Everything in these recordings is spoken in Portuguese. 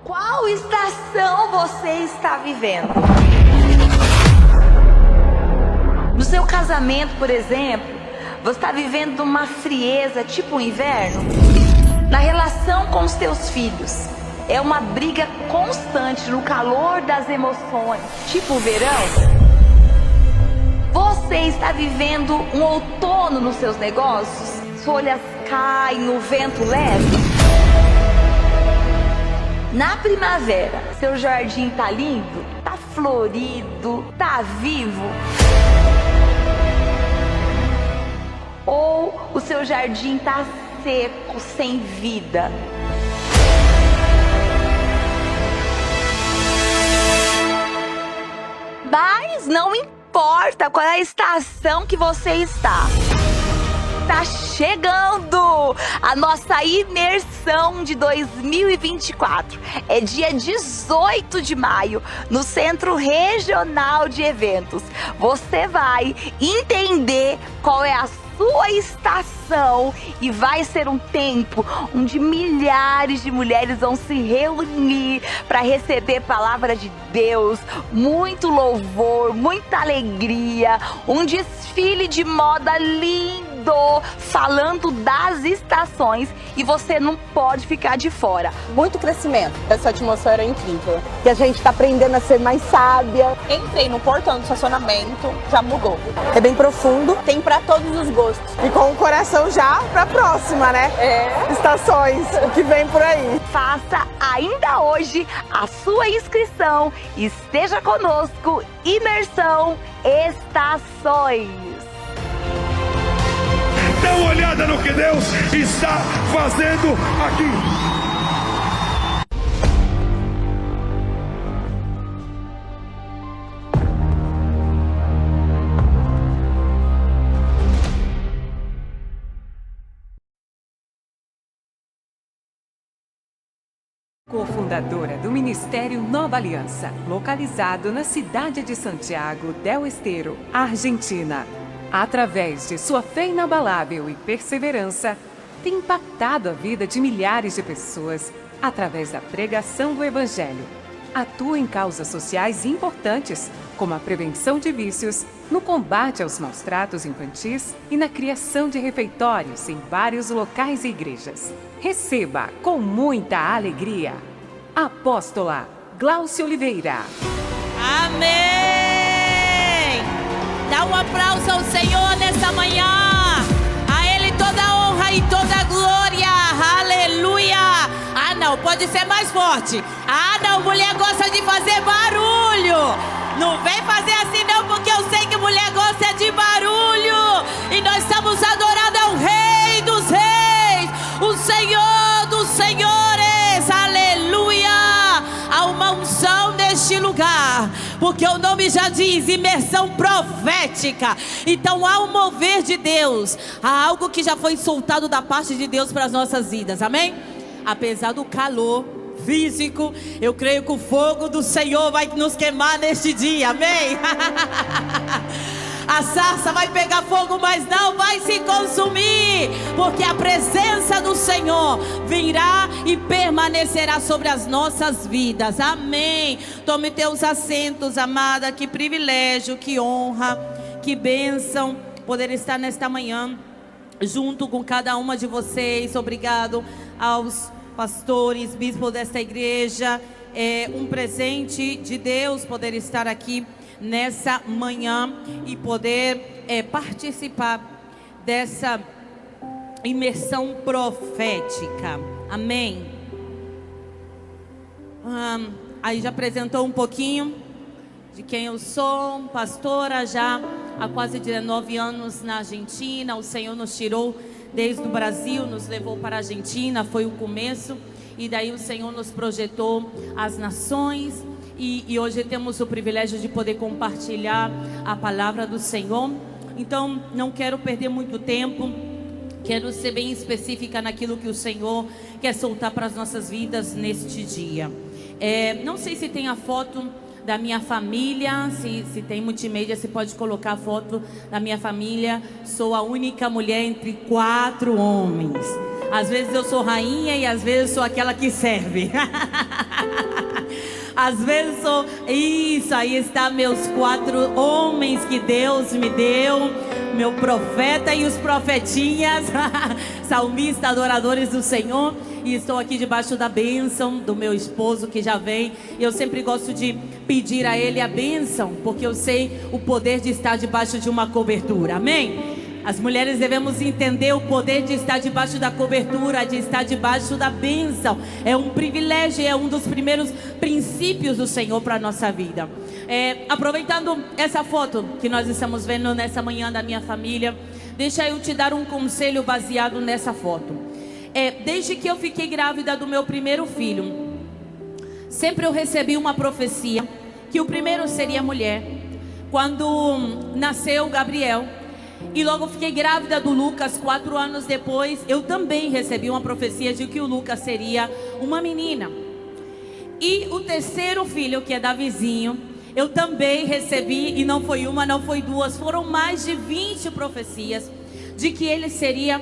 Qual estação você está vivendo? No seu casamento, por exemplo, você está vivendo uma frieza tipo o inverno? Na relação com os teus filhos, é uma briga constante no calor das emoções, tipo o verão? Você está vivendo um outono nos seus negócios? Folhas caem no vento leve? Na primavera, seu jardim tá lindo? Tá florido? Tá vivo? Ou o seu jardim tá seco, sem vida? Mas não importa qual é a estação que você está. Tá chegando a nossa imersão de 2024. É dia 18 de maio, no Centro Regional de Eventos. Você vai entender qual é a sua estação e vai ser um tempo onde milhares de mulheres vão se reunir para receber palavra de Deus, muito louvor, muita alegria, um desfile de moda lindo, falando das estações, e você não pode ficar de fora. Muito crescimento, essa atmosfera é incrível. E a gente está aprendendo a ser mais sábia. Entrei no portão do estacionamento, já mudou. É bem profundo, tem para todos os gostos. E com o coração já para próxima, né? Estações, o que vem por aí. Faça ainda hoje a sua inscrição e esteja conosco. Imersão Estações. Dê uma olhada no que Deus está fazendo aqui. Cofundadora do Ministério Nova Aliança, localizado na cidade de Santiago del Estero, Argentina. Através de sua fé inabalável e perseverança, tem impactado a vida de milhares de pessoas através da pregação do Evangelho. Atua em causas sociais importantes, como a prevenção de vícios, no combate aos maus-tratos infantis e na criação de refeitórios em vários locais e igrejas. Receba com muita alegria, Apóstola Glaucia Oliveira. Amém! Dá um aplauso ao Senhor nessa manhã. A Ele toda a honra e toda a glória. Aleluia! Ah, não, pode ser mais forte. Ah, não, mulher gosta de fazer barulho. Não vem fazer assim não, porque eu sei que mulher gosta de barulho. E nós estamos adorando ao Rei dos Reis, o Senhor dos Senhores. Aleluia! Há uma unção neste lugar, porque o nome já diz imersão profética. Então há um mover de Deus, há algo que já foi soltado da parte de Deus para as nossas vidas, amém? Apesar do calor físico, eu creio que o fogo do Senhor vai nos queimar neste dia, amém? A sarça vai pegar fogo, mas não vai se consumir, porque a presença do Senhor virá e permanecerá sobre as nossas vidas, amém? Tome teus assentos, amada. Que privilégio, que honra, que bênção poder estar nesta manhã junto com cada uma de vocês. Obrigado aos pastores, bispos desta igreja. É um presente de Deus poder estar aqui nessa manhã e poder participar dessa imersão profética, amém? Aí já apresentou um pouquinho de quem eu sou, pastora já há quase 19 anos na Argentina. O Senhor nos tirou desde o Brasil, nos levou para a Argentina, foi o começo, e daí o Senhor nos projetou as nações. E hoje temos o privilégio de poder compartilhar a palavra do Senhor. Então não quero perder muito tempo, quero ser bem específica naquilo que o Senhor quer soltar para as nossas vidas neste dia. Não sei se tem a foto da minha família, se tem multimídia, você pode colocar a foto da minha família. Sou a única mulher entre 4 homens. Às vezes eu sou rainha e às vezes eu sou aquela que serve. Às vezes sou... Isso, aí está meus 4 homens que Deus me deu. Meu profeta e os profetinhas. Salmista, adoradores do Senhor. E estou aqui debaixo da bênção do meu esposo que já vem. Eu sempre gosto de pedir a ele a bênção, porque eu sei o poder de estar debaixo de uma cobertura. Amém? As mulheres devemos entender o poder de estar debaixo da cobertura, de estar debaixo da bênção. É um privilégio, é um dos primeiros princípios do Senhor para a nossa vida. Aproveitando essa foto que nós estamos vendo nessa manhã da minha família, deixa eu te dar um conselho baseado nessa foto. Desde que eu fiquei grávida do meu primeiro filho, sempre eu recebi uma profecia que o primeiro seria mulher. Quando nasceu Gabriel, e logo fiquei grávida do Lucas, 4 anos depois, eu também recebi uma profecia de que o Lucas seria uma menina. E o terceiro filho, que é Davizinho, eu também recebi, e não foi uma, não foi duas, foram mais de 20 profecias de que ele seria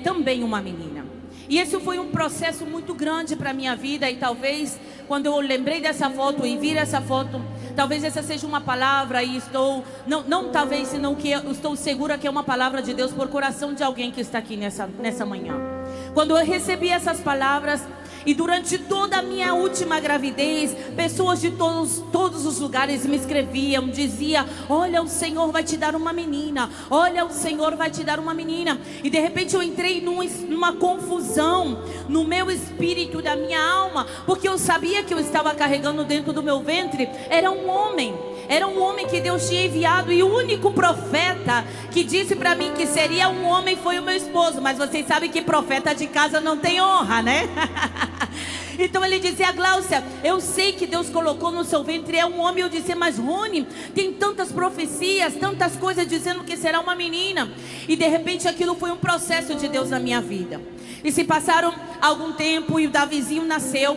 também uma menina. E esse foi um processo muito grande para a minha vida. E talvez quando eu lembrei dessa foto e vi essa foto, talvez essa seja uma palavra, e estou, não talvez, senão que eu estou segura que é uma palavra de Deus por coração de alguém que está aqui nessa manhã. Quando eu recebi essas palavras, e durante toda a minha última gravidez, pessoas de todos os lugares me escreviam, diziam: olha, o Senhor vai te dar uma menina, olha, o Senhor vai te dar uma menina. E de repente eu entrei numa confusão no meu espírito, da minha alma, porque eu sabia que eu estava carregando dentro do meu ventre, era um homem que Deus tinha enviado, e o único profeta que disse para mim que seria um homem foi o meu esposo. Mas vocês sabem que profeta de casa não tem honra, né? Então ele dizia: Gláucia, eu sei que Deus colocou no seu ventre um homem. Eu disse: mas Rony, tem tantas profecias, tantas coisas dizendo que será uma menina. E de repente aquilo foi um processo de Deus na minha vida. E se passaram algum tempo e o Davizinho nasceu,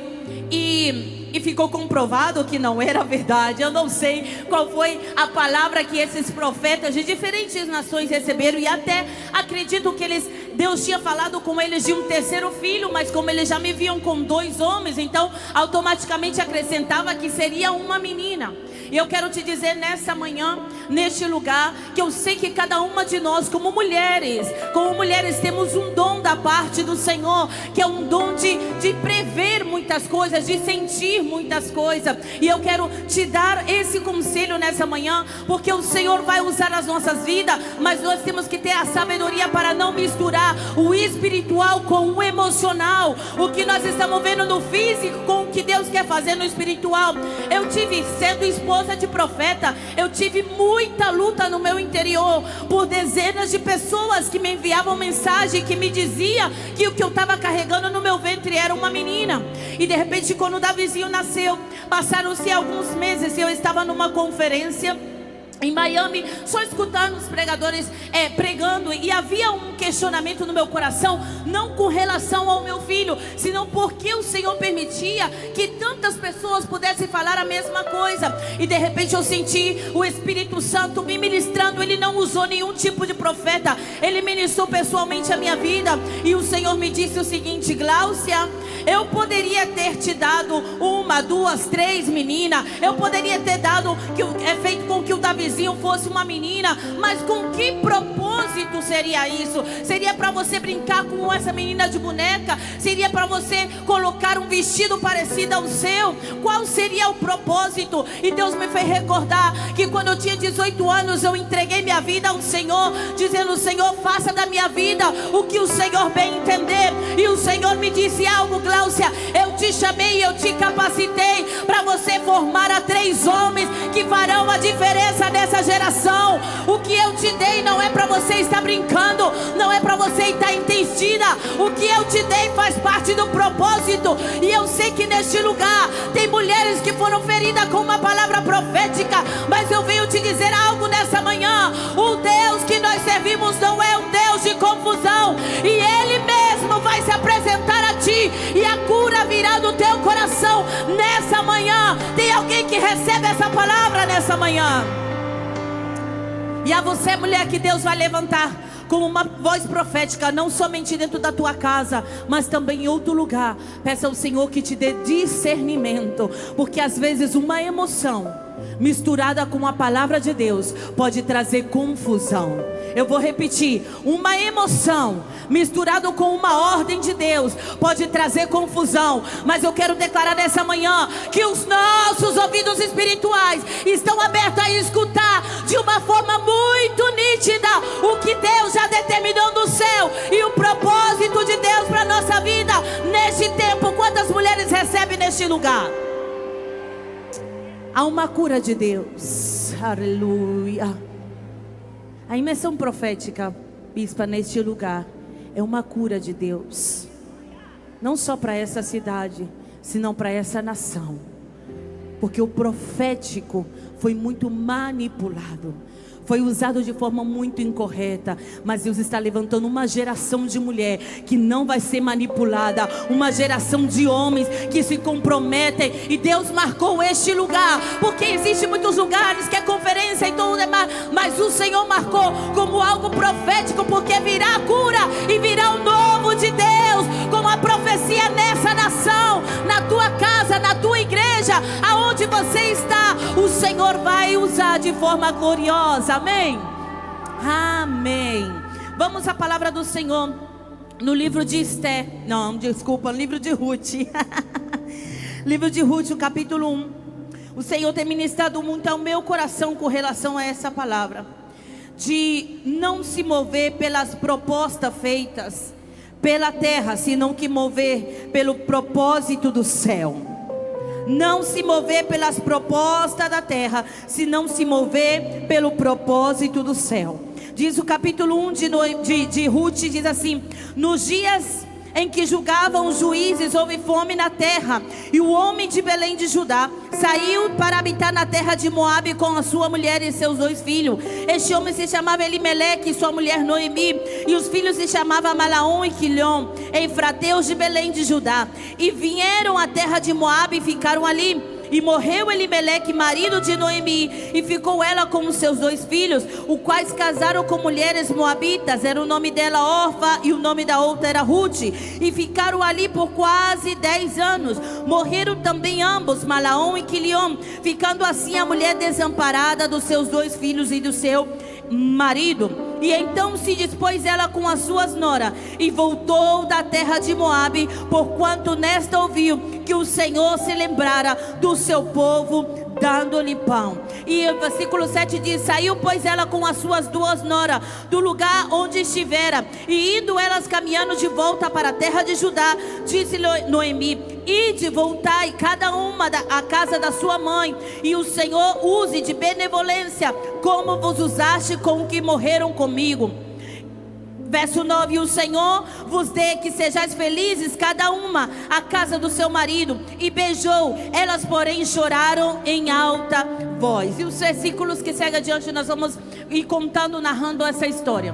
e ficou comprovado que não era verdade. Eu não sei qual foi a palavra que esses profetas de diferentes nações receberam, e até acredito que Deus tinha falado com eles de um terceiro filho, mas como eles já me viam com 2 homens, então automaticamente acrescentava que seria uma menina. E eu quero te dizer nessa manhã, neste lugar, que eu sei que cada uma de nós, como mulheres, temos um dom da parte do Senhor, que é um dom de prever muitas coisas, de sentir muitas coisas. E eu quero te dar esse conselho nessa manhã, porque o Senhor vai usar as nossas vidas, mas nós temos que ter a sabedoria para não misturar o espiritual com o emocional, o que nós estamos vendo no físico com o que Deus quer fazer no espiritual. Eu tive, sendo esposa de profeta, eu tive muita luta no meu interior por dezenas de pessoas que me enviavam mensagem, que me dizia que o que eu estava carregando no meu ventre era uma menina. E de repente, quando o Davizinho nasceu, passaram-se alguns meses e eu estava numa conferência em Miami, só escutando os pregadores pregando, e havia um questionamento no meu coração, não com relação ao meu filho, senão porque o Senhor permitia que tantas pessoas pudessem falar a mesma coisa. E de repente eu senti o Espírito Santo me ministrando. Ele não usou nenhum tipo de profeta, ele ministrou pessoalmente a minha vida. E o Senhor me disse o seguinte: Gláucia, eu poderia ter te dado 1, 2, 3 meninas, eu poderia ter dado feito com que o Davizinho fosse uma menina, mas com que propósito seria isso? Seria para você brincar com essa menina de boneca? Seria para você colocar um vestido parecido ao seu? Qual seria o propósito? E Deus me fez recordar que quando eu tinha 18 anos eu entreguei minha vida ao Senhor, dizendo: Senhor, faça da minha vida o que o Senhor bem entender. E o Senhor me disse algo: Gláucia, eu te chamei, eu te capacitei para você formar a 3 homens que farão a diferença nessa geração. O que eu te dei não é para você estar brincando, não é para você estar entendida. O que eu te dei faz parte do propósito. E eu sei que neste lugar tem mulheres que foram feridas com uma palavra profética, mas eu venho te dizer algo nessa manhã: o Deus que nós servimos não é um Deus de confusão, e Ele mesmo vai se apresentar a ti, e a cura virá do teu coração nessa manhã. Tem alguém que recebe essa palavra nessa manhã? E a você, mulher, que Deus vai levantar como uma voz profética, não somente dentro da tua casa, mas também em outro lugar. Peça ao Senhor que te dê discernimento, porque às vezes uma emoção misturada com a palavra de Deus pode trazer confusão. Eu vou repetir: uma emoção misturada com uma ordem de Deus pode trazer confusão. Mas eu quero declarar nessa manhã que os nossos ouvidos espirituais estão abertos a escutar de uma forma muito nítida o que Deus já determinou no céu e o propósito de Deus para a nossa vida neste tempo. Quantas mulheres recebem neste lugar? Há uma cura de Deus. Aleluia. A imersão profética, bispa, neste lugar é uma cura de Deus. Não só para essa cidade, senão para essa nação. Porque o profético foi muito manipulado, foi usado de forma muito incorreta. Mas Deus está levantando uma geração de mulher que não vai ser manipulada, uma geração de homens que se comprometem. E Deus marcou este lugar, porque existem muitos lugares que é conferência e tudo demais, mas o Senhor marcou como algo profético, porque virá a cura e virá o novo de Deus, como a profecia nessa nação, na tua casa, na tua igreja, aonde você está, o Senhor vai usar de forma gloriosa. Amém? Amém. Vamos à palavra do Senhor no livro de Esther. Não, desculpa, no livro de Ruth. Livro de Ruth, o capítulo 1. O Senhor tem ministrado muito ao meu coração com relação a essa palavra, de não se mover pelas propostas feitas pela terra, senão que mover pelo propósito do céu. Não se mover pelas propostas da terra, senão se mover pelo propósito do céu. Diz o capítulo 1 de Ruth, diz assim: nos dias em que julgavam os juízes, houve fome na terra, e o homem de Belém de Judá saiu para habitar na terra de Moabe com a sua mulher e seus 2 filhos. Este homem se chamava Elimeleque e sua mulher Noemi, e os filhos se chamavam Malaom e Quilion, efrateus de Belém de Judá. E vieram à terra de Moabe e ficaram ali. E morreu Elimeleque, marido de Noemi, e ficou ela com os seus 2 filhos, os quais casaram com mulheres moabitas. Era o nome dela Orfa e o nome da outra era Ruth. E ficaram ali por quase 10 anos. Morreram também ambos, Malaom e Quilion, ficando assim a mulher desamparada dos seus 2 filhos e do seu marido. E então se dispôs ela com as suas noras e voltou da terra de Moabe, porquanto nesta ouviu que o Senhor se lembrara do seu povo, dando-lhe pão. E o versículo 7 diz: saiu pois ela com as suas 2 noras do lugar onde estivera, e indo elas caminhando de volta para a terra de Judá, disse Noemi: ide, voltai cada uma à casa da sua mãe, e o Senhor use de benevolência como vos usaste com os que morreram comigo. Verso 9: e o Senhor vos dê que sejais felizes cada uma à casa do seu marido. E beijou, elas porém choraram em alta voz. E os versículos que seguem adiante nós vamos ir contando, narrando essa história.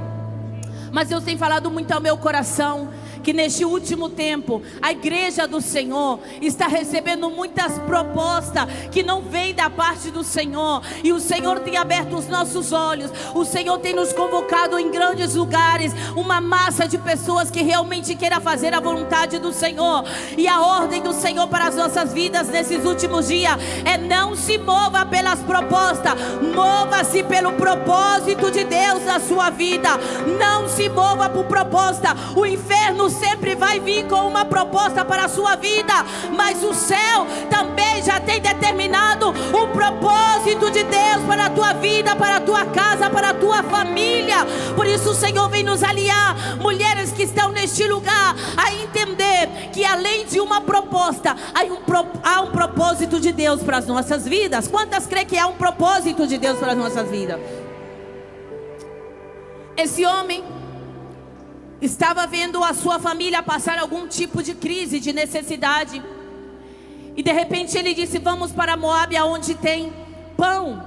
Mas Deus tem falado muito ao meu coração que neste último tempo a igreja do Senhor está recebendo muitas propostas que não vêm da parte do Senhor, e o Senhor tem aberto os nossos olhos. O Senhor tem nos convocado em grandes lugares, uma massa de pessoas que realmente queiram fazer a vontade do Senhor. E a ordem do Senhor para as nossas vidas nesses últimos dias é: não se mova pelas propostas, mova-se pelo propósito de Deus na sua vida. Não se mova por proposta. O inferno sempre vai vir com uma proposta para a sua vida, mas o céu também já tem determinado um propósito de Deus para a tua vida, para a tua casa, para a tua família. Por isso o Senhor vem nos aliar, mulheres que estão neste lugar, a entender que além de uma proposta, há um propósito de Deus para as nossas vidas. Quantas creem que há um propósito de Deus para as nossas vidas? Esse homem estava vendo a sua família passar algum tipo de crise, de necessidade. E de repente ele disse: vamos para Moabe, aonde tem pão,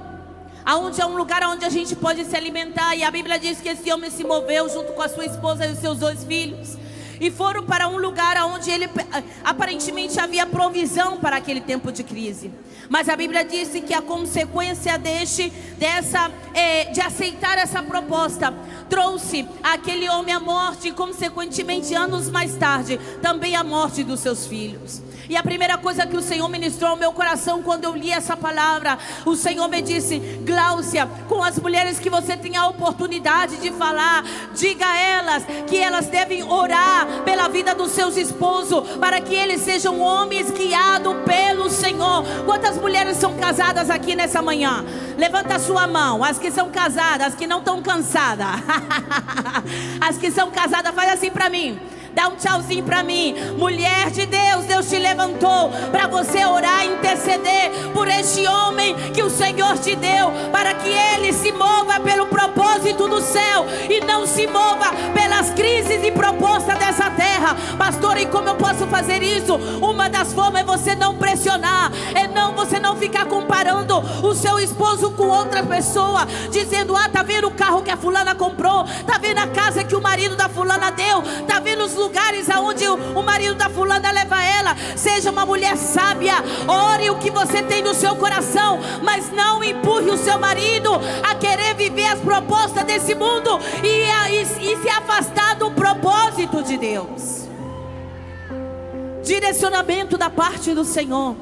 aonde é um lugar onde a gente pode se alimentar. E a Bíblia diz que esse homem se moveu junto com a sua esposa e os seus 2 filhos. e foram para um lugar onde ele aparentemente havia provisão para aquele tempo de crise. Mas a Bíblia disse que a consequência de aceitar essa proposta trouxe aquele homem a morte, e consequentemente anos mais tarde também a morte dos seus filhos. E a primeira coisa que o Senhor ministrou ao meu coração quando eu li essa palavra, o Senhor me disse: Gláucia, com as mulheres que você tem a oportunidade de falar, diga a elas que elas devem orar pela vida dos seus esposos, para que eles sejam homens guiados pelo Senhor. Quantas mulheres são casadas aqui nessa manhã? Levanta a sua mão. As que são casadas, as que não estão cansadas. As que são casadas, faz assim para mim. Dá um tchauzinho para mim. Mulher de Deus, Deus te levantou para você orar e interceder por este homem que o Senhor te deu, para que ele se mova pelo propósito do céu e não se mova pelas crises e propostas dessa terra. Pastor, e como eu posso fazer isso? Uma das formas é você não pressionar, você não ficar comparando o seu esposo com outra pessoa, dizendo: tá vendo o carro que a fulana comprou, tá vendo a casa que o marido da fulana deu, tá vendo os lugares aonde o marido da fulana leva ela. Seja uma mulher sábia, ore o que você tem no seu coração, mas não empurre o seu marido a querer viver as propostas desse mundo e se afastar do propósito de Deus. Direcionamento da parte do Senhor.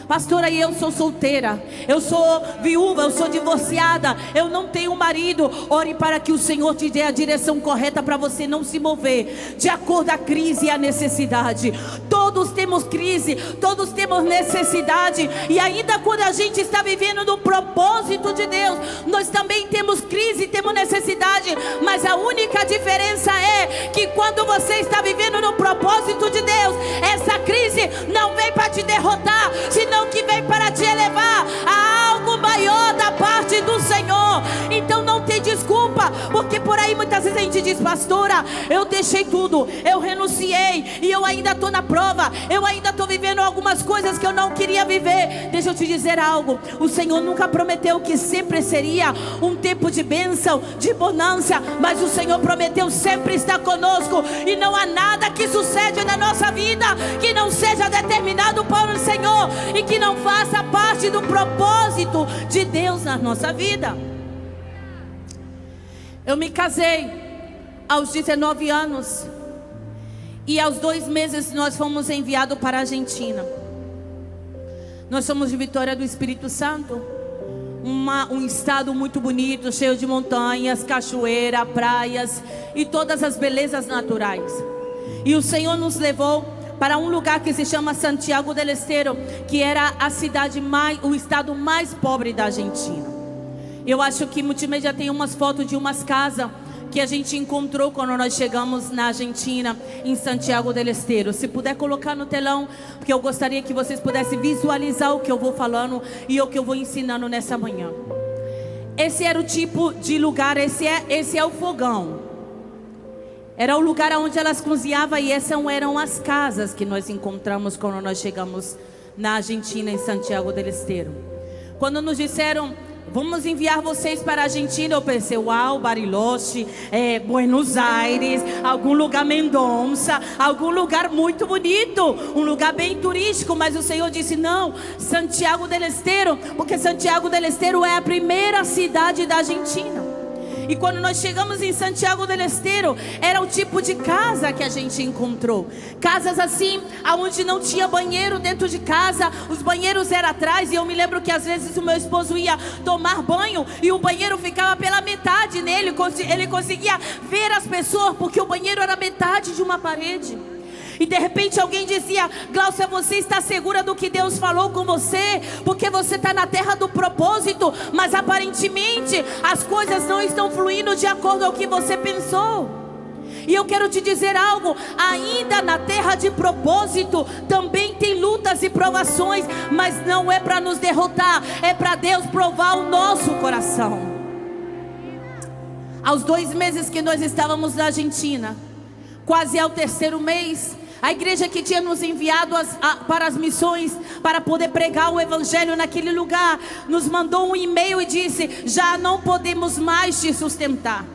Pastora, eu sou solteira, eu sou viúva, eu sou divorciada, eu não tenho marido. Ore para que o Senhor te dê a direção correta para você não se mover de acordo com a crise e a necessidade. Todos temos crise, todos temos necessidade, e ainda quando a gente está vivendo no propósito de Deus, nós também temos crise, temos necessidade. Mas a única diferença é que quando você está vivendo no propósito de Deus, essa crise não vem para te derrotar, senão que vem para te elevar a algo maior da parte do Senhor. Então não tem desculpa, porque por aí muitas vezes a gente diz: pastora, eu deixei tudo, eu renunciei e eu ainda estou na prova, eu ainda estou vivendo algumas coisas que eu não queria viver. Deixa eu te dizer algo: o Senhor nunca prometeu que sempre seria um tempo de bênção, de bonança, mas o Senhor prometeu sempre estar conosco, e não há nada que sucede na nossa vida que não seja determinado por o Senhor e que não faça parte do propósito de Deus na nossa vida. Eu me casei aos 19 anos e aos 2 meses nós fomos enviados para a Argentina. Nós somos de Vitória do Espírito Santo, um estado muito bonito, cheio de montanhas, cachoeira, praias e todas as belezas naturais. E o Senhor nos levou para um lugar que se chama Santiago del Estero, que era o estado mais pobre da Argentina. Eu acho que multimídia tem umas fotos de umas casas que a gente encontrou quando nós chegamos na Argentina, em Santiago del Estero. Se puder colocar no telão, porque eu gostaria que vocês pudessem visualizar o que eu vou falando e o que eu vou ensinando nessa manhã. Esse era o tipo de lugar, esse é o fogão. Era o lugar onde elas cozinhavam, e essas eram as casas que nós encontramos quando nós chegamos na Argentina, em Santiago del Estero. Quando nos disseram: vamos enviar vocês para a Argentina, eu pensei: uau, Bariloche, Buenos Aires, algum lugar, Mendonça, algum lugar muito bonito, um lugar bem turístico. Mas o Senhor disse: não, Santiago del Estero, porque Santiago del Estero é a primeira cidade da Argentina. E quando nós chegamos em Santiago del Estero, era o tipo de casa que a gente encontrou. Casas assim, onde não tinha banheiro dentro de casa, os banheiros eram atrás. E eu me lembro que às vezes o meu esposo ia tomar banho e o banheiro ficava pela metade nele. Ele conseguia ver as pessoas, porque o banheiro era metade de uma parede. E de repente alguém dizia: Gláucia, você está segura do que Deus falou com você? Porque você está na terra do propósito, mas aparentemente as coisas não estão fluindo de acordo com o que você pensou. E eu quero te dizer algo: ainda na terra de propósito também tem lutas e provações, mas não é para nos derrotar, é para Deus provar o nosso coração. Aos 2 meses que nós estávamos na Argentina, quase ao 3º mês, a igreja que tinha nos enviado para as missões, para poder pregar o evangelho naquele lugar, nos mandou um e-mail e disse: já não podemos mais te sustentar,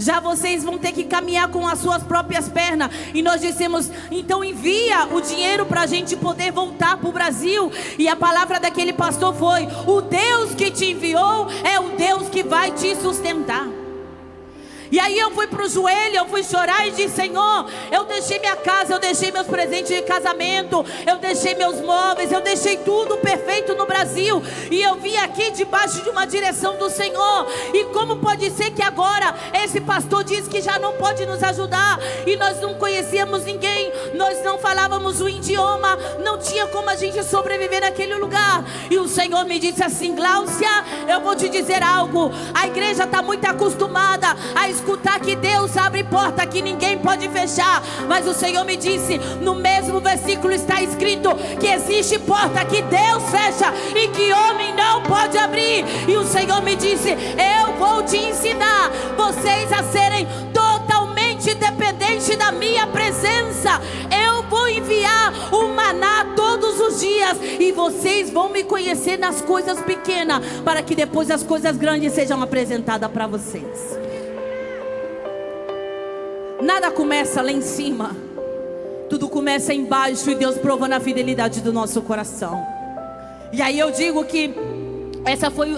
já vocês vão ter que caminhar com as suas próprias pernas. E nós dissemos, então envia o dinheiro para a gente poder voltar para o Brasil. E a palavra daquele pastor foi: o Deus que te enviou é o Deus que vai te sustentar. E aí eu fui para o joelho, eu fui chorar e disse: Senhor, eu deixei minha casa, eu deixei meus presentes de casamento, eu deixei meus móveis, eu deixei tudo perfeito no Brasil, e eu vim aqui debaixo de uma direção do Senhor. E como pode ser que agora esse pastor diz que já não pode nos ajudar? E nós não conhecíamos ninguém, nós não falávamos o idioma, não tinha como a gente sobreviver naquele lugar. E o Senhor me disse assim: Gláucia, eu vou te dizer algo, a igreja está muito acostumada a escutar que Deus abre porta que ninguém pode fechar, mas o Senhor me disse, no mesmo versículo está escrito que existe porta que Deus fecha e que homem não pode abrir. E o Senhor me disse: eu vou te ensinar vocês a serem totalmente dependentes da minha presença. Eu vou enviar o maná todos os dias, e vocês vão me conhecer nas coisas pequenas, para que depois as coisas grandes sejam apresentadas para vocês. Nada começa lá em cima, tudo começa embaixo, e Deus provando a fidelidade do nosso coração. E aí eu digo que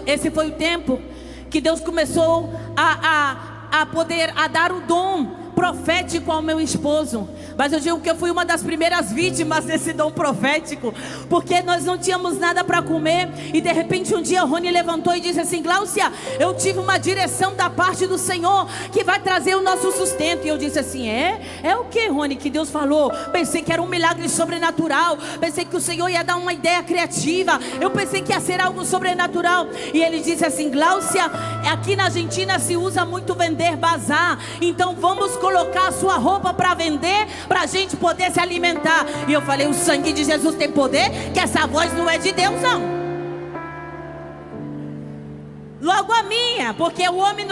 esse foi o tempo que Deus começou a poder dar o dom profético ao meu esposo. Mas eu digo que eu fui uma das primeiras vítimas desse dom profético, porque nós não tínhamos nada para comer, e de repente um dia Rony levantou e disse assim: Gláucia, eu tive uma direção da parte do Senhor que vai trazer o nosso sustento. E eu disse assim: é o que, Rony, que Deus falou? Pensei que era um milagre sobrenatural, pensei que o Senhor ia dar uma ideia criativa, eu pensei que ia ser algo sobrenatural. E ele disse assim: Gláucia, aqui na Argentina se usa muito vender bazar, então vamos colocar a sua roupa para vender, para a gente poder se alimentar. E eu falei: o sangue de Jesus tem poder, que essa voz não é de Deus não. Logo a minha, porque o homem,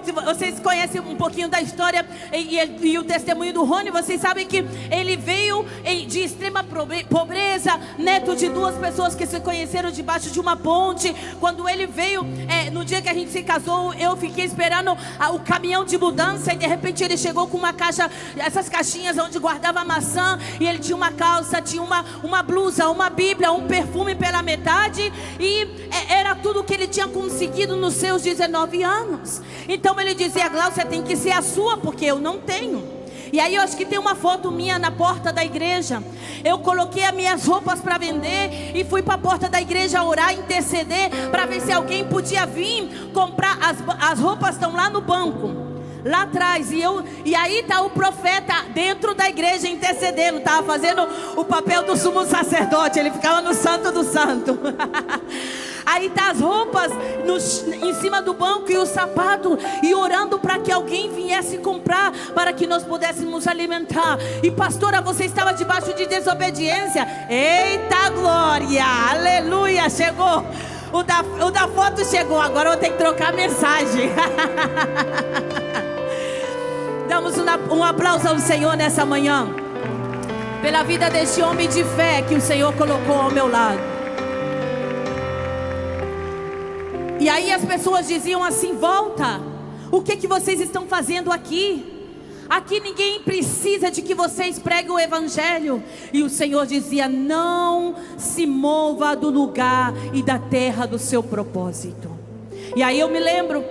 se vocês conhecem um pouquinho da história e o testemunho do Rony, vocês sabem que ele veio de extrema pobreza, neto de 2 pessoas que se conheceram debaixo de uma ponte. Quando ele veio, no dia que a gente se casou, eu fiquei esperando o caminhão de mudança, e de repente ele chegou com uma caixa, essas caixinhas onde guardava maçã, e ele tinha uma calça, tinha uma blusa, uma bíblia, um perfume pela metade, e era tudo que ele tinha conseguido nos seus 19 anos. Então ele dizia: Gláucia, tem que ser a sua, porque eu não tenho. E aí eu acho que tem uma foto minha na porta da igreja. Eu coloquei as minhas roupas para vender e fui para a porta da igreja orar, interceder, para ver se alguém podia vir comprar. As roupas estão lá no banco, lá atrás, e aí está o profeta dentro da igreja intercedendo, estava fazendo o papel do sumo sacerdote, ele ficava no santo do santo. Aí tá as roupas em cima do banco e o sapato, e orando para que alguém viesse comprar, para que nós pudéssemos alimentar. E pastora, você estava debaixo de desobediência. Eita glória, aleluia, chegou. O da foto chegou, agora eu vou ter que trocar a mensagem. Damos um aplauso ao Senhor nessa manhã, pela vida deste homem de fé que o Senhor colocou ao meu lado. E aí as pessoas diziam assim: volta, o que vocês estão fazendo aqui? Aqui ninguém precisa de que vocês preguem o evangelho. E o Senhor dizia: não se mova do lugar e da terra do seu propósito. E aí eu me lembro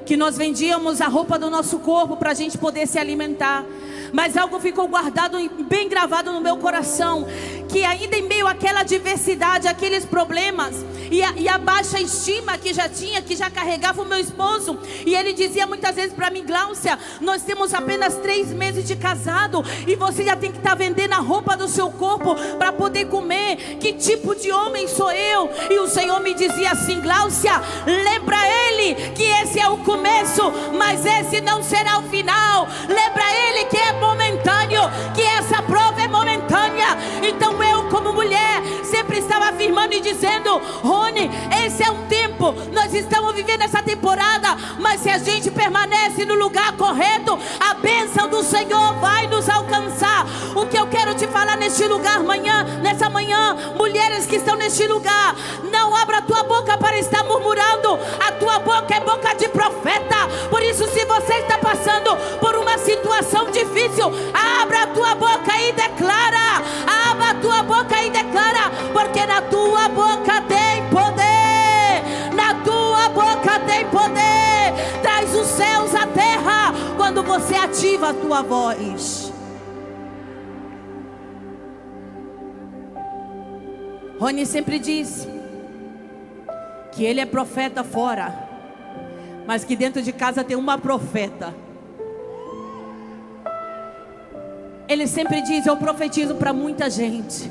que nós vendíamos a roupa do nosso corpo para a gente poder se alimentar. Mas algo ficou guardado, bem gravado no meu coração, que ainda em meio àquela adversidade, aqueles problemas e a baixa estima que já carregava o meu esposo, e ele dizia muitas vezes para mim: Gláucia, nós temos apenas 3 meses de casado e você já tem que estar vendendo a roupa do seu corpo para poder comer. Que tipo de homem sou eu? E o Senhor me dizia assim: Gláucia, lembra ele que esse é o começo, mas esse não será o final. Lembra ele que é momentâneo, que essa prova é momentânea. Então eu, como mulher, sempre estava afirmando e dizendo: Rony, esse é um tempo, nós estamos vivendo essa temporada, mas se a gente permanece no lugar correto, a bênção do Senhor vai nos alcançar. O que eu quero te falar neste lugar nessa manhã, mulheres que estão neste lugar, não abra a tua boca para estar murmurando. A tua boca é boca de profeta. Por isso, se você está passando ativa a tua voz. Rony sempre diz que ele é profeta fora, mas que dentro de casa tem uma profeta. Ele sempre diz: eu profetizo para muita gente,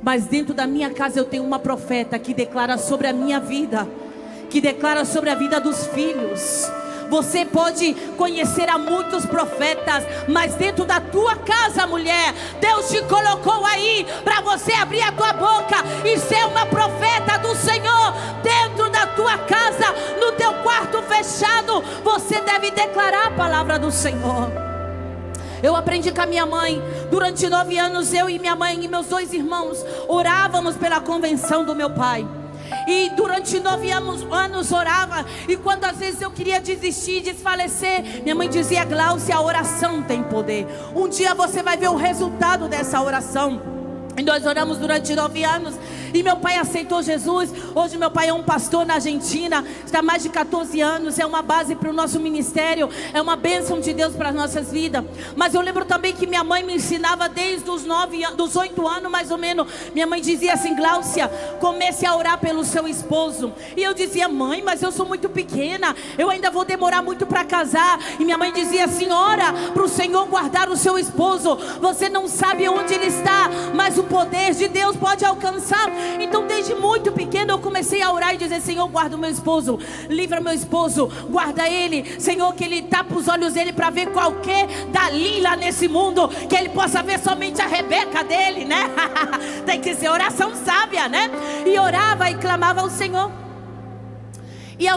mas dentro da minha casa eu tenho uma profeta que declara sobre a minha vida, que declara sobre a vida dos filhos. Você pode conhecer a muitos profetas, mas dentro da tua casa, mulher, Deus te colocou aí para você abrir a tua boca e ser uma profeta do Senhor. Dentro da tua casa, no teu quarto fechado, você deve declarar a palavra do Senhor. Eu aprendi com a minha mãe. Durante 9 anos, eu e minha mãe e meus 2 irmãos orávamos pela convenção do meu pai. E durante 9 anos orava. E quando às vezes eu queria desistir, desfalecer, minha mãe dizia: Gláucia, a oração tem poder. Um dia você vai ver o resultado dessa oração. E nós oramos durante 9 anos. E meu pai aceitou Jesus. Hoje meu pai é um pastor na Argentina. Está há mais de 14 anos. É uma base para o nosso ministério. É uma bênção de Deus para as nossas vidas. Mas eu lembro também que minha mãe me ensinava desde dos 8 anos mais ou menos. Minha mãe dizia assim: Gláucia, comece a orar pelo seu esposo. E eu dizia: mãe, mas eu sou muito pequena, eu ainda vou demorar muito para casar. E minha mãe dizia assim: ora para o Senhor guardar o seu esposo. Você não sabe onde ele está, mas o poder de Deus pode alcançar. Então desde muito pequeno eu comecei a orar e dizer: Senhor, guarda o meu esposo, livra meu esposo, guarda ele, Senhor, que ele tapa os olhos dele para ver qualquer Dalila nesse mundo, que ele possa ver somente a Rebeca dele, né? Tem que ser oração sábia, né? E orava e clamava ao Senhor. E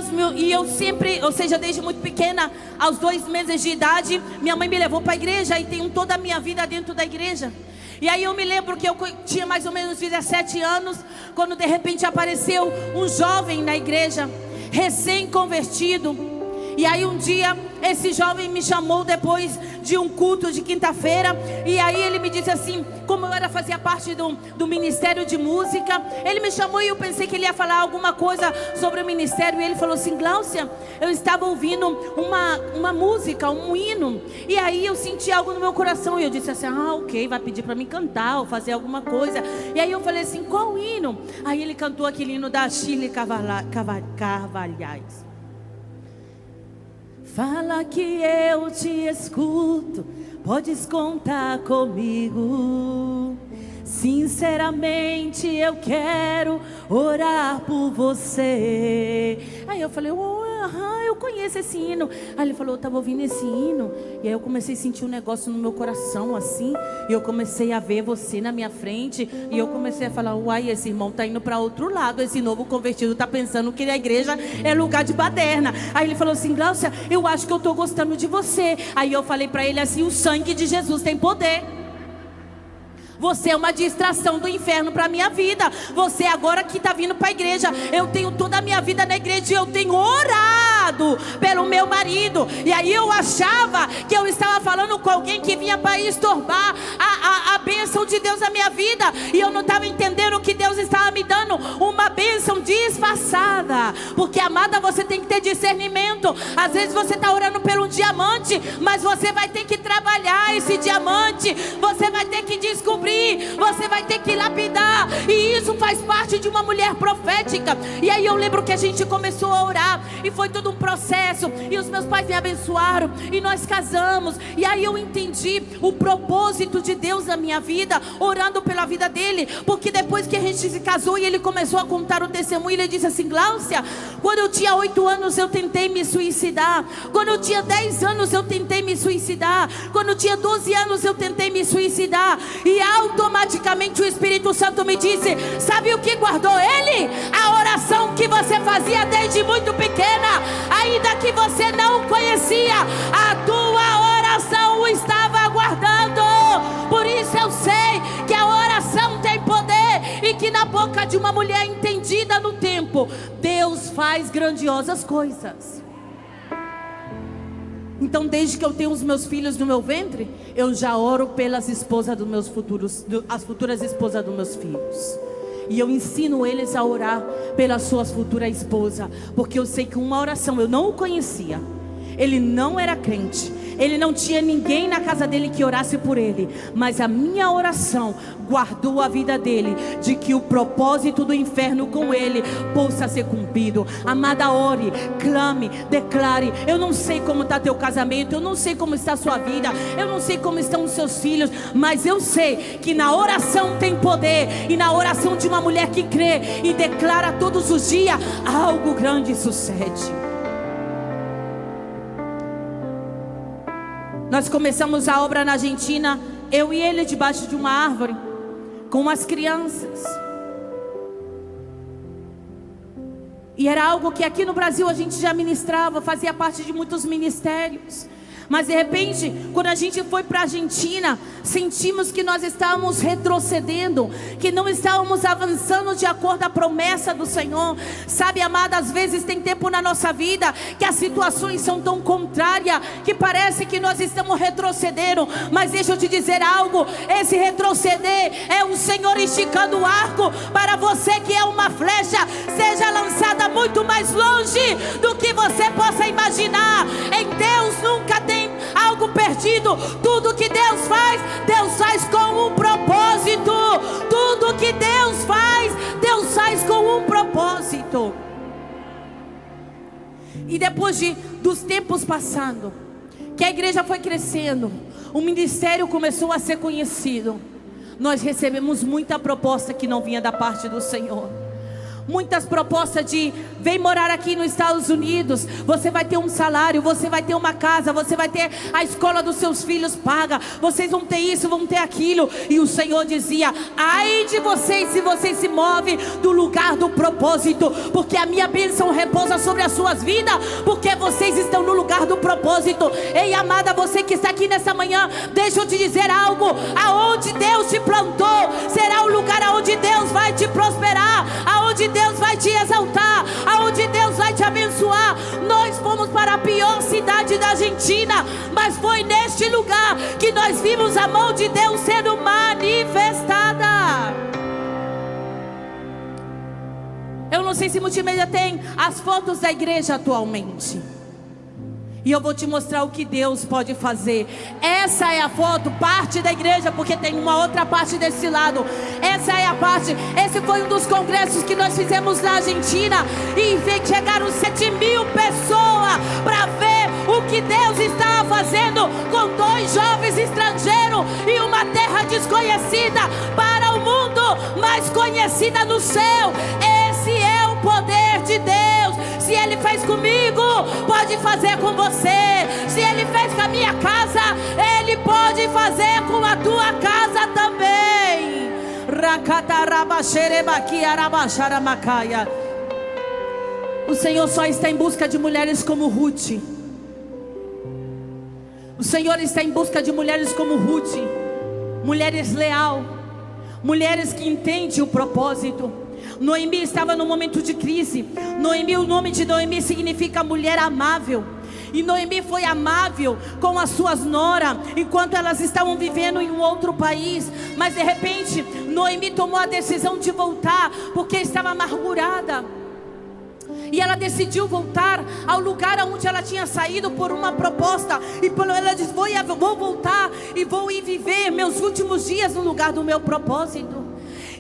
eu sempre, ou seja, desde muito pequena, aos 2 meses de idade, minha mãe me levou para a igreja e tenho toda a minha vida dentro da igreja. E aí eu me lembro que eu tinha mais ou menos 17 anos, quando de repente apareceu um jovem na igreja, recém-convertido. E aí um dia esse jovem me chamou depois de um culto de quinta-feira. E aí ele me disse assim, como eu fazia parte do ministério de música, ele me chamou e eu pensei que ele ia falar alguma coisa sobre o ministério. E ele falou assim: Gláucia, eu estava ouvindo uma música, um hino, e aí eu senti algo no meu coração. E eu disse assim: ah, ok, vai pedir para mim cantar ou fazer alguma coisa. E aí eu falei assim: qual hino? Aí ele cantou aquele hino da Shirley Carvalhais. Fala que eu te escuto, podes contar comigo. Sinceramente eu quero orar por você. Aí eu falei: eu conheço esse hino. Aí ele falou: eu estava ouvindo esse hino, e aí eu comecei a sentir um negócio no meu coração assim, e eu comecei a ver você na minha frente, e eu comecei a falar: uai, esse irmão está indo para outro lado, esse novo convertido está pensando que a igreja é lugar de baderna. Aí ele falou assim: Gláucia, eu acho que eu estou gostando de você. Aí eu falei para ele assim: o sangue de Jesus tem poder. Você é uma distração do inferno para a minha vida. Você agora que está vindo para a igreja. Eu tenho toda a minha vida na igreja e eu tenho orado pelo meu marido. E aí eu achava que eu estava falando com alguém que vinha para estorbar a bênção de Deus na minha vida. E eu não estava entendendo que Deus estava me dando uma bênção disfarçada. Porque, amada, você tem que ter discernimento. Às vezes você está orando pelo diamante, mas você vai ter que trabalhar esse diamante. Você vai ter que descobrir, você vai ter que lapidar. E isso faz parte de uma mulher profética. E aí eu lembro que a gente começou a orar, e foi todo um processo, e os meus pais me abençoaram, e nós casamos. E aí eu entendi o propósito de Deus na minha vida, orando pela vida dele. Porque depois que a gente se casou e ele começou a contar o testemunho, ele disse assim: Gláucia, quando eu tinha 8 anos eu tentei me suicidar. Quando eu tinha 10 anos eu tentei me suicidar. Quando eu tinha 12 anos eu tentei me suicidar. E automaticamente o Espírito Santo me disse: sabe o que guardou ele? A oração que você fazia desde muito pequena, ainda que você não conhecia, a tua oração o estava guardando. Por isso eu sei que a oração tem poder, e que na boca de uma mulher entendida no tempo, Deus faz grandiosas coisas. Então, desde que eu tenho os meus filhos no meu ventre, eu já oro pelas esposas dos meus futuros, as futuras esposas dos meus filhos. E eu ensino eles a orar pelas suas futuras esposas, porque eu sei que uma oração, eu não o conhecia, Ele não era crente, ele não tinha ninguém na casa dele que orasse por ele, mas a minha oração guardou a vida dele, de que o propósito do inferno com ele possa ser cumprido. Amada, ore, clame, declare. Eu não sei como está teu casamento, eu não sei como está a sua vida, eu não sei como estão os seus filhos, mas eu sei que na oração tem poder, e na oração de uma mulher que crê e declara todos os dias, algo grande sucede. Nós começamos a obra na Argentina, eu e ele debaixo de uma árvore, com as crianças. E era algo que aqui no Brasil a gente já ministrava, fazia parte de muitos ministérios. Mas de repente, quando a gente foi para a Argentina, sentimos que nós estávamos retrocedendo, que não estávamos avançando de acordo com a promessa do Senhor. Sabe, amada, às vezes tem tempo na nossa vida que as situações são tão contrárias, que parece que nós estamos retrocedendo. Mas deixa eu te dizer algo, esse retroceder é o Senhor esticando o arco para você, que é uma flecha, seja lançada muito mais longe do que você possa imaginar. Em Deus nunca tem algo perdido. Tudo que Deus faz com um propósito. Tudo que Deus faz com um propósito. E depois dos tempos passando, que a igreja foi crescendo, o ministério começou a ser conhecido, nós recebemos muita proposta que não vinha da parte do Senhor. Muitas propostas de: vem morar aqui nos Estados Unidos, você vai ter um salário, você vai ter uma casa, você vai ter a escola dos seus filhos paga, vocês vão ter isso, vão ter aquilo. E o Senhor dizia: ai de vocês se vocês se movem do lugar do propósito, porque a minha bênção repousa sobre as suas vidas, porque vocês estão no lugar do propósito. Ei, amada, você que está aqui nessa manhã, deixa eu te dizer algo: aonde Deus te plantou será o lugar aonde Deus vai te prosperar, aonde Deus vai te exaltar, aonde Deus vai te abençoar. Nós fomos para a pior cidade da Argentina, mas foi neste lugar que nós vimos a mão de Deus sendo manifestada. Eu não sei se multimídia tem as fotos da igreja atualmente, e eu vou te mostrar o que Deus pode fazer. Essa é a foto, parte da igreja, porque tem uma outra parte desse lado. Essa é a parte. Esse foi um dos congressos que nós fizemos na Argentina, e chegaram 7.000 pessoas para ver o que Deus estava fazendo com 2 jovens estrangeiros e uma terra desconhecida para o mundo, mas conhecida no céu. Esse é o poder de Deus. Se Ele fez comigo, pode fazer com você. Se Ele fez com a minha casa, Ele pode fazer com a tua casa também. O Senhor só está em busca de mulheres como Ruth. O Senhor está em busca de mulheres como Ruth, mulheres leal, mulheres que entendem o propósito. Noemi estava num momento de crise. Noemi, o nome de Noemi significa mulher amável. E Noemi foi amável com as suas noras, enquanto elas estavam vivendo em um outro país. Mas de repente, Noemi tomou a decisão de voltar, porque estava amargurada. E ela decidiu voltar ao lugar onde ela tinha saído por uma proposta. E ela disse: vou voltar e vou ir viver meus últimos dias no lugar do meu propósito.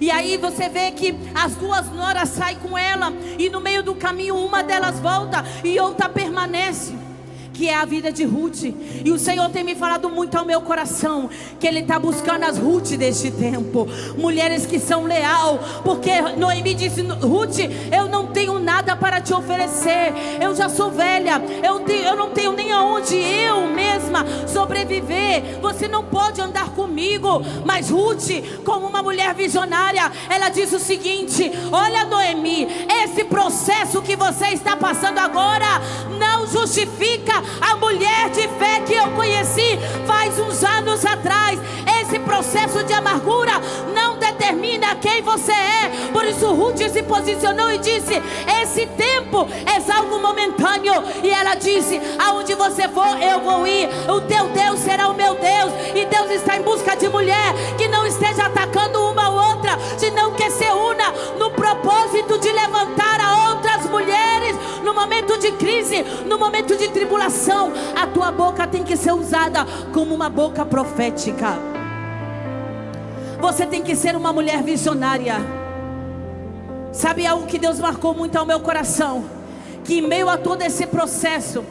E aí você vê que as 2 noras saem com ela, e no meio do caminho uma delas volta e outra permanece, que é a vida de Ruth. E o Senhor tem me falado muito ao meu coração, que Ele está buscando as Ruth deste tempo, mulheres que são leal, porque Noemi disse: Ruth, eu não tenho nada para te oferecer, eu já sou velha, eu não tenho nem aonde eu mesma sobreviver, você não pode andar comigo. Mas Ruth, como uma mulher visionária, ela disse o seguinte: olha, Noemi, esse processo que você está passando agora não justifica a mulher de fé que eu conheci faz uns anos atrás. Esse processo de amargura não determina quem você é. Por isso Ruth se posicionou e disse: esse tempo é algo momentâneo. E ela disse: aonde você for, eu vou ir. O teu Deus será o meu Deus. E Deus está em busca de mulher que não esteja atacando uma ou outra, senão que se una no propósito de levantar a outras mulheres no momento de crise, no momento de tribulação, a tua boca tem que ser usada como uma boca profética. Você tem que ser uma mulher visionária. Sabe algo que Deus marcou muito ao meu coração? Que em meio a todo esse processo,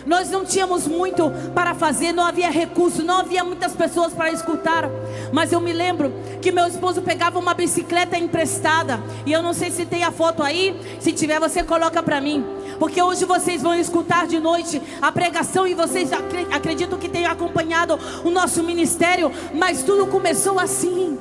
nós não tínhamos muito para fazer, não havia recurso, não havia muitas pessoas para escutar. Mas eu me lembro que meu esposo pegava uma bicicleta emprestada. E eu não sei se tem a foto aí. Se tiver, você coloca para mim. Porque hoje vocês vão escutar de noite a pregação. E vocês acredito que tenham acompanhado o nosso ministério. Mas tudo começou assim,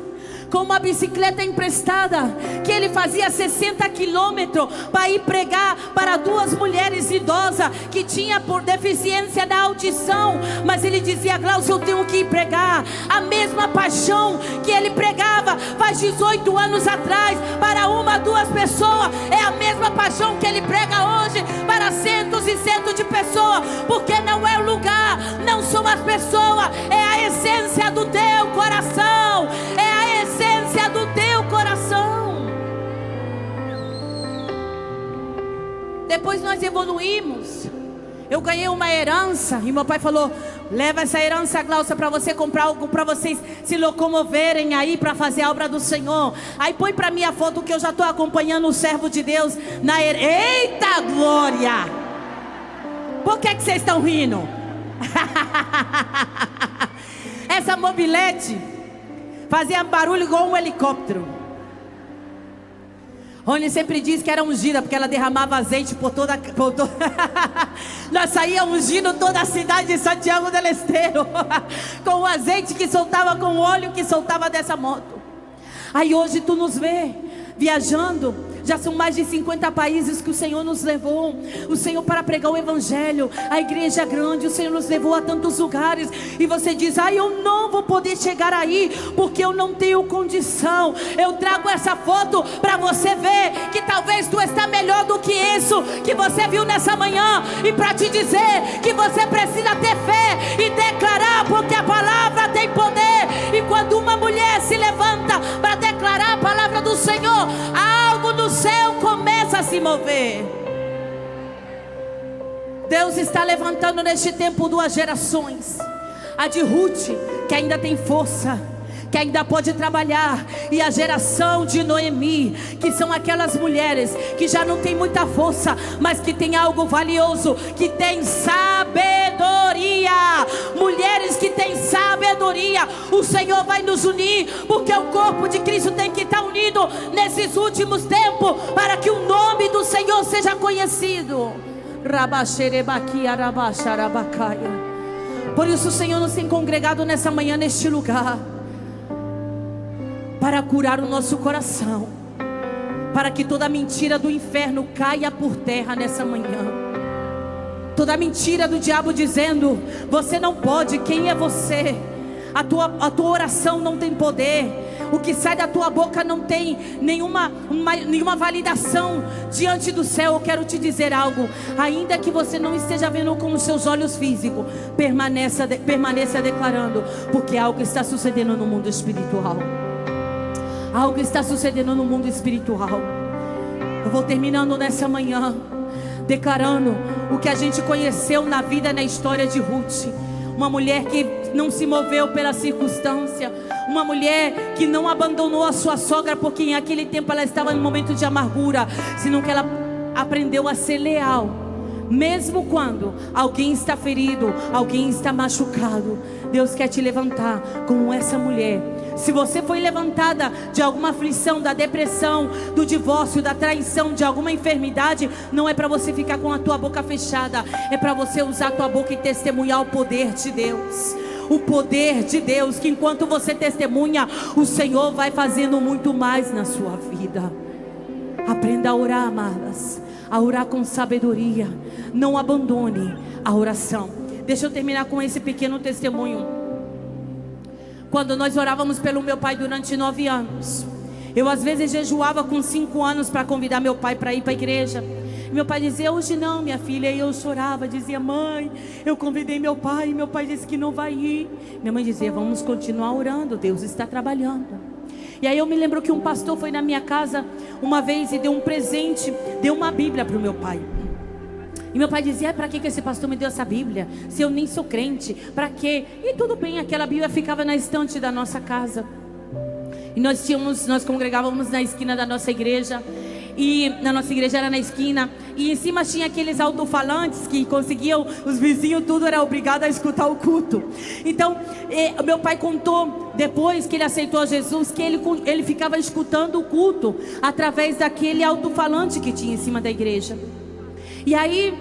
com uma bicicleta emprestada, que ele fazia 60 quilômetros para ir pregar para 2 mulheres idosas que tinha por deficiência da audição. Mas ele dizia: Glaucio, eu tenho que ir pregar a mesma paixão que ele pregava faz 18 anos atrás para 1, 2 pessoas. É a mesma paixão que ele prega hoje para centos e centos de pessoas. Porque não é o lugar, não são as pessoas, é a essência do teu coração. É a essência do teu coração. Depois nós evoluímos. Eu ganhei uma herança e meu pai falou: leva essa herança, Glaucia, para você comprar algo, para vocês se locomoverem aí para fazer a obra do Senhor. Aí põe para mim a foto que eu já estou acompanhando o servo de Deus na Eita glória! Por que vocês estão rindo? Essa mobilete fazia barulho igual um helicóptero. Rony sempre diz que era ungida, porque ela derramava azeite por toda... Nós saíamos ungindo toda a cidade de Santiago del Estero com o azeite que soltava, com o óleo que soltava dessa moto. Aí hoje tu nos vê viajando. Já são mais de 50 países que o Senhor nos levou. O Senhor para pregar o Evangelho. A igreja é grande, o Senhor nos levou a tantos lugares. E você diz: eu não vou poder chegar aí, porque eu não tenho condição. Eu trago essa foto para você ver que talvez tu está melhor do que isso que você viu nessa manhã. E para te dizer que você precisa ter fé e declarar, porque a palavra tem poder. E quando uma mulher se levanta para declarar a palavra do Senhor, algo no céu começa a se mover. Deus está levantando neste tempo 2 gerações. A de Ruth, que ainda tem força, que ainda pode trabalhar, e a geração de Noemi, que são aquelas mulheres que já não tem muita força, mas que tem algo valioso, que tem sabedoria. Mulheres que têm sabedoria. O Senhor vai nos unir, porque o corpo de Cristo tem que estar unido nesses últimos tempos, para que o nome do Senhor seja conhecido. Por isso o Senhor nos tem congregado nessa manhã, neste lugar, para curar o nosso coração, para que toda mentira do inferno caia por terra nessa manhã. Toda mentira do diabo dizendo: você não pode, quem é você? A tua oração não tem poder. O que sai da tua boca não tem nenhuma validação diante do céu. Eu quero te dizer algo. Ainda que você não esteja vendo com os seus olhos físicos, permaneça declarando, porque algo está sucedendo no mundo espiritual. Algo está sucedendo no mundo espiritual. Eu vou terminando nessa manhã declarando o que a gente conheceu na vida, na história de Ruth. Uma mulher que não se moveu pela circunstância. Uma mulher que não abandonou a sua sogra, porque em aquele tempo ela estava em um momento de amargura, senão que ela aprendeu a ser leal. Mesmo quando alguém está ferido, alguém está machucado, Deus quer te levantar como essa mulher. Se você foi levantada de alguma aflição, da depressão, do divórcio, da traição, de alguma enfermidade, não é para você ficar com a tua boca fechada. É para você usar a tua boca e testemunhar o poder de Deus. O poder de Deus, que enquanto você testemunha, o Senhor vai fazendo muito mais na sua vida. Aprenda a orar, amadas, a orar com sabedoria. Não abandone a oração. Deixa eu terminar com esse pequeno testemunho. Quando nós orávamos pelo meu pai durante 9 anos, eu às vezes jejuava com 5 anos para convidar meu pai para ir para a igreja. E meu pai dizia: hoje não, minha filha. E eu chorava, dizia: mãe, eu convidei meu pai, e meu pai disse que não vai ir. Minha mãe dizia: vamos continuar orando, Deus está trabalhando. E aí eu me lembro que um pastor foi na minha casa uma vez e deu um presente, deu uma Bíblia para o meu pai. E meu pai dizia: para que esse pastor me deu essa Bíblia? Se eu nem sou crente, para quê? E tudo bem, aquela Bíblia ficava na estante da nossa casa. E nós congregávamos na esquina da nossa igreja. E na nossa igreja era na esquina. E em cima tinha aqueles alto-falantes que conseguiam, os vizinhos tudo era obrigado a escutar o culto. Então meu pai contou, depois que ele aceitou Jesus, que ele ficava escutando o culto através daquele alto-falante que tinha em cima da igreja. E aí,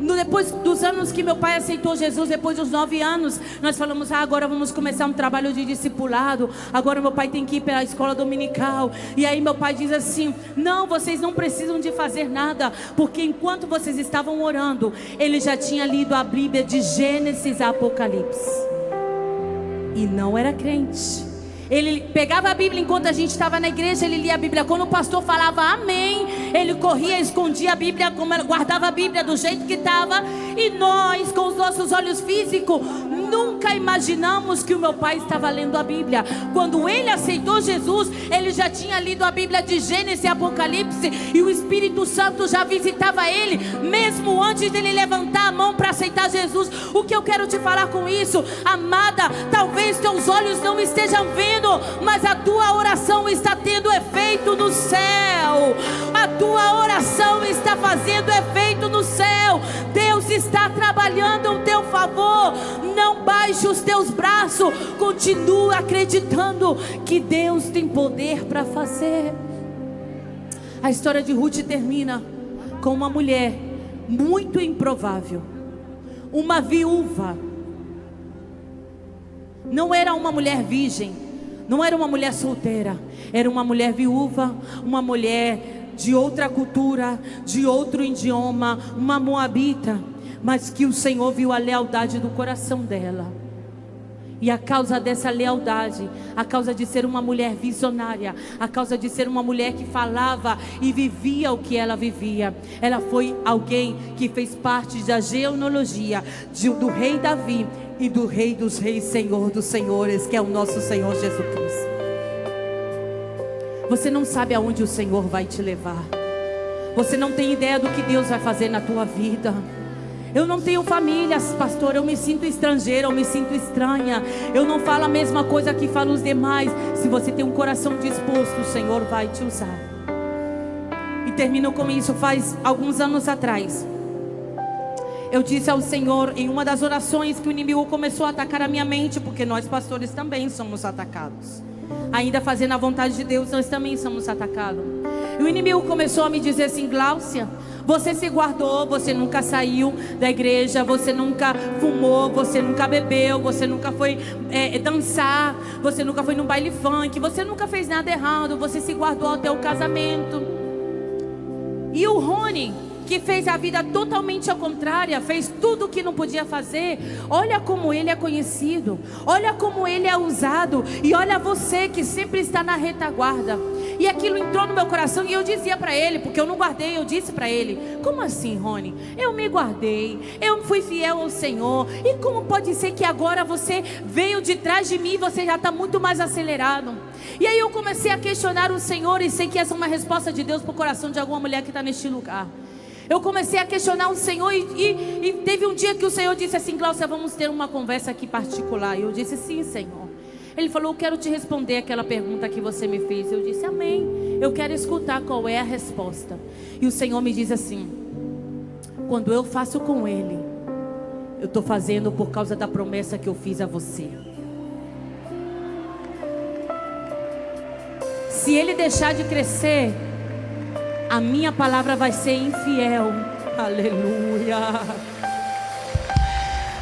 depois dos anos que meu pai aceitou Jesus, depois dos 9 anos, nós falamos: agora vamos começar um trabalho de discipulado. Agora meu pai tem que ir para a escola dominical. E aí meu pai diz assim: não, vocês não precisam de fazer nada, porque enquanto vocês estavam orando, ele já tinha lido a Bíblia de Gênesis a Apocalipse. E não era crente. Ele pegava a Bíblia enquanto a gente estava na igreja, ele lia a Bíblia. Quando o pastor falava amém, ele corria, escondia a Bíblia, guardava a Bíblia do jeito que estava. E nós, com os nossos olhos físicos, nunca imaginamos que o meu pai estava lendo a Bíblia. Quando ele aceitou Jesus, ele já tinha lido a Bíblia de Gênesis e Apocalipse, e o Espírito Santo já visitava ele, mesmo antes dele levantar a mão para aceitar Jesus. O que eu quero te falar com isso, amada, talvez teus olhos não estejam vendo, mas a tua oração está tendo efeito no céu. A tua oração está fazendo efeito no céu. Deus está trabalhando ao teu favor. Não baixe os teus braços. Continua acreditando que Deus tem poder para fazer. A história de Ruth termina com uma mulher muito improvável, uma viúva. Não era uma mulher virgem, não era uma mulher solteira, era uma mulher viúva, uma mulher de outra cultura, de outro idioma, uma moabita, mas que o Senhor viu a lealdade do coração dela. E a causa dessa lealdade, a causa de ser uma mulher visionária, a causa de ser uma mulher que falava e vivia o que ela vivia, ela foi alguém que fez parte da genealogia do rei Davi e do Rei dos Reis, Senhor dos Senhores, que é o nosso Senhor Jesus Cristo. Você não sabe aonde o Senhor vai te levar. Você não tem ideia do que Deus vai fazer na tua vida. Eu não tenho família, pastor, eu me sinto estrangeira, eu me sinto estranha. Eu não falo a mesma coisa que falam os demais. Se você tem um coração disposto, o Senhor vai te usar. E termino com isso. Faz alguns anos atrás, eu disse ao Senhor, em uma das orações, que o inimigo começou a atacar a minha mente, porque nós pastores também somos atacados. Ainda fazendo a vontade de Deus, nós também somos atacados. E o inimigo começou a me dizer assim: Gláucia, você se guardou, você nunca saiu da igreja, você nunca fumou, você nunca bebeu, você nunca foi dançar, você nunca foi num baile funk, você nunca fez nada errado, você se guardou até o casamento. E o Rony, que fez a vida totalmente ao contrário, fez tudo o que não podia fazer, olha como ele é conhecido, olha como ele é usado, e olha você que sempre está na retaguarda. E aquilo entrou no meu coração, e eu dizia para ele, porque eu não guardei, eu disse para ele: como assim, Rony? Eu me guardei, eu fui fiel ao Senhor, e como pode ser que agora você veio de trás de mim e você já está muito mais acelerado? E aí eu comecei a questionar o Senhor, e sei que essa é uma resposta de Deus para o coração de alguma mulher que está neste lugar. Eu comecei a questionar o Senhor, e teve um dia que o Senhor disse assim: Gláucia, vamos ter uma conversa aqui particular. E eu disse: sim, Senhor. Ele falou: eu quero te responder aquela pergunta que você me fez. Eu disse: amém, eu quero escutar qual é a resposta. E o Senhor me diz assim: quando eu faço com ele, eu estou fazendo por causa da promessa que eu fiz a você. Se ele deixar de crescer, a minha palavra vai ser infiel. Aleluia.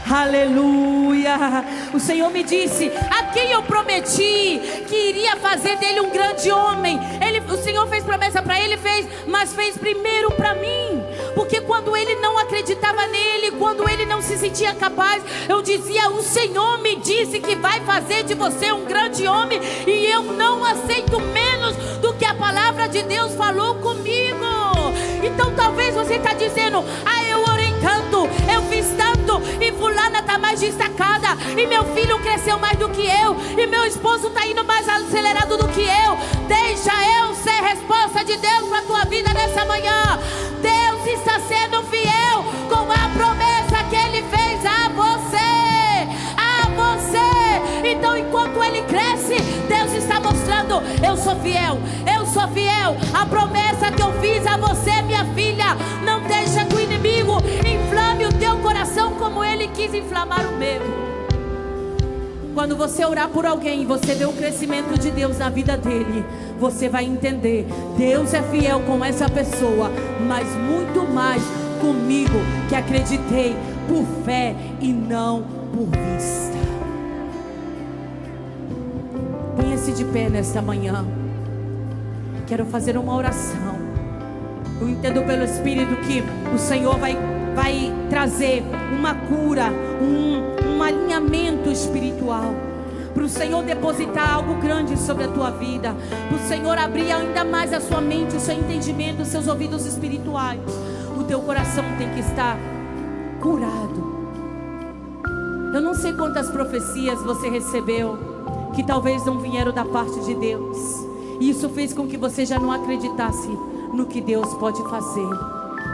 Aleluia. O Senhor me disse: a quem eu prometi que iria fazer dele um grande homem, o Senhor fez promessa para ele, mas fez primeiro para mim. Porque quando ele não acreditava nele, quando ele não se sentia capaz, eu dizia: o Senhor me disse que vai fazer de você um grande homem, e eu não aceito menos do que a palavra de Deus falou comigo. Então talvez você está dizendo: eu orei tanto, eu fiz tanto, e fulana está mais destacada, e meu filho cresceu mais do que eu, e meu esposo está indo mais acelerado do que eu. Deixa eu ser resposta de Deus para a tua vida nessa manhã. Deus está sendo fiel com cresce. Deus está mostrando: eu sou fiel, eu sou fiel. A promessa que eu fiz a você, minha filha, não deixa que o inimigo inflame o teu coração como ele quis inflamar o meu. Quando você orar por alguém e você vê o crescimento de Deus na vida dele, você vai entender: Deus é fiel com essa pessoa, mas muito mais comigo, que acreditei por fé e não por vista. Ponha-se de pé nesta manhã. Quero fazer uma oração. Eu entendo pelo Espírito que o Senhor vai trazer uma cura, um alinhamento espiritual, para o Senhor depositar algo grande sobre a tua vida, para o Senhor abrir ainda mais a sua mente, o seu entendimento, os seus ouvidos espirituais. O teu coração tem que estar curado. Eu não sei quantas profecias você recebeu que talvez não vieram da parte de Deus, e isso fez com que você já não acreditasse no que Deus pode fazer.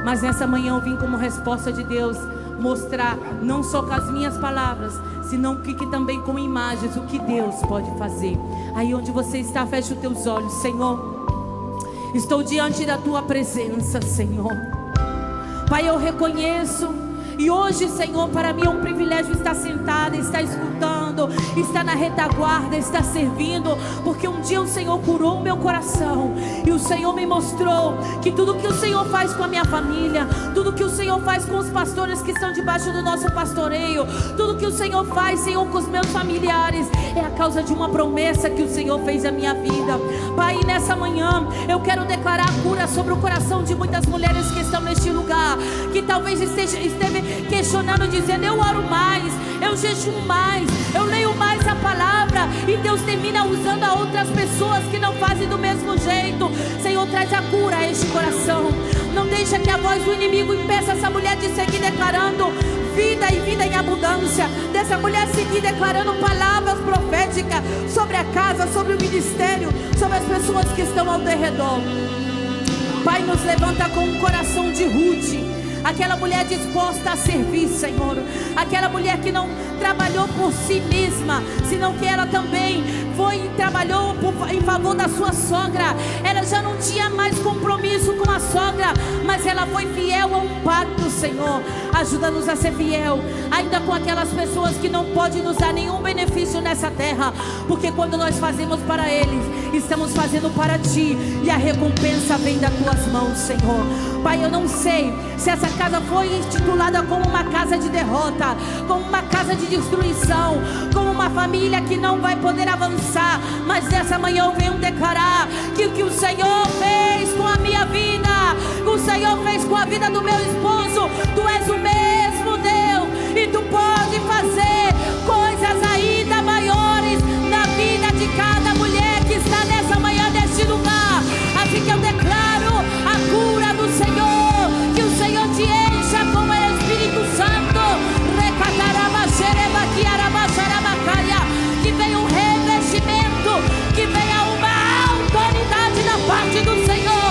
Mas nessa manhã eu vim como resposta de Deus mostrar, não só com as minhas palavras, senão que também com imagens, o que Deus pode fazer. Aí onde você está, feche os teus olhos. Senhor, estou diante da tua presença, Senhor. Pai, eu reconheço, e hoje, Senhor, para mim é um privilégio estar sentada, estar escutando, estar na retaguarda, estar servindo, porque um dia o Senhor curou o meu coração, e o Senhor me mostrou que tudo que o Senhor faz com a minha família, tudo que o Senhor faz com os pastores que estão debaixo do nosso pastoreio, tudo que o Senhor faz, Senhor, com os meus familiares, é a causa de uma promessa que o Senhor fez à minha vida. Pai, nessa manhã eu quero declarar a cura sobre o coração de muitas mulheres que estão neste lugar, que talvez esteve questionando, dizendo: eu oro mais, eu jejuo mais, eu leio mais a palavra, e Deus termina usando a outras pessoas que não fazem do mesmo jeito. Senhor, traz a cura a este coração. Não deixa que a voz do inimigo impeça essa mulher de seguir declarando vida e vida em abundância, dessa mulher seguir declarando palavras proféticas sobre a casa, sobre o ministério, sobre as pessoas que estão ao redor. Pai, nos levanta com um coração de Ruth, aquela mulher disposta a servir, Senhor. Aquela mulher que não trabalhou por si mesma, senão que ela também foi e trabalhou em favor da sua sogra. Ela já não tinha mais compromisso com a sogra, mas ela foi fiel a um pacto, Senhor. Ajuda-nos a ser fiel, ainda com aquelas pessoas que não podem nos dar nenhum benefício nessa terra, porque quando nós fazemos para eles, estamos fazendo para Ti, e a recompensa vem das Tuas mãos, Senhor. Pai, eu não sei se essa casa foi intitulada como uma casa de derrota, como uma casa de destruição, como uma família que não vai poder avançar, mas nessa manhã eu venho declarar que o que o Senhor fez com a minha vida, que o Senhor fez com a vida do meu esposo, Tu és o mesmo Deus, e Tu pode fazer coisas ainda maiores na vida de cada mulher que está nessa manhã neste lugar. Assim que eu declaro a cura do Senhor, que o Senhor te encha com o Espírito Santo, que venha um revestimento, que venha uma autoridade da parte do Senhor.